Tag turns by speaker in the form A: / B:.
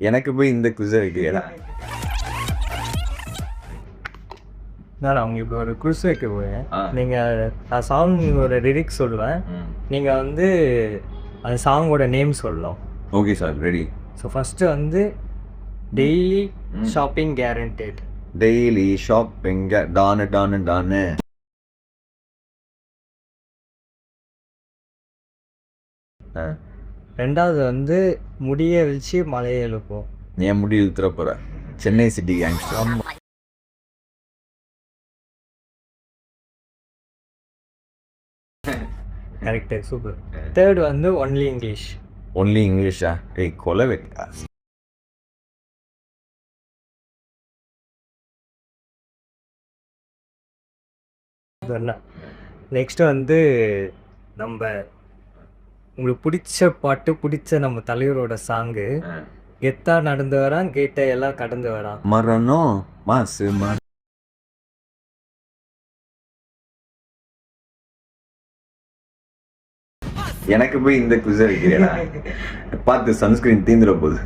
A: எனக்கு போய் இந்த குவிஸ் வைக்கிறீங்களா?
B: நான் அவங்க இப்போ ஒரு குவிஸ் வைக்க போகிறேன். நீங்கள் நான் சாங்கோட லிரிக்ஸ் சொல்லுவேன், நீங்கள் வந்து அந்த சாங்கோட நேம் சொல்லலாம்.
A: Okay sir, ready.
B: So first வந்து daily shopping guaranteed.
A: Daily shopping டானு டானு டானு.
B: ரெண்டாவது வந்து முடிய வச்சு மலையை எழுப்போம்.
A: என் முடி இழுத்துற போற Chennai city gangster.
B: Correct, super. Third வந்து ஒன்லி இங்கிலீஷ்.
A: ஒன்லி இங்கிலீஷா? ஏய் கொலை வைக்கா.
B: நெக்ஸ்ட் வந்து நம்ம உங்களுக்கு பிடிச்ச பாட்டு, பிடிச்ச நம்ம தலைவரோட சாங்கு, கெத்தா நடந்து வரான் கேட்ட எல்லாம் கடந்து வரான்.
A: மரணம் மாசு எனக்கு போய் இந்த குவிஸ் வைக்கிறீங்களா? பார்த்து சன்ஸ்கிரீன் தீந்துட போகுது.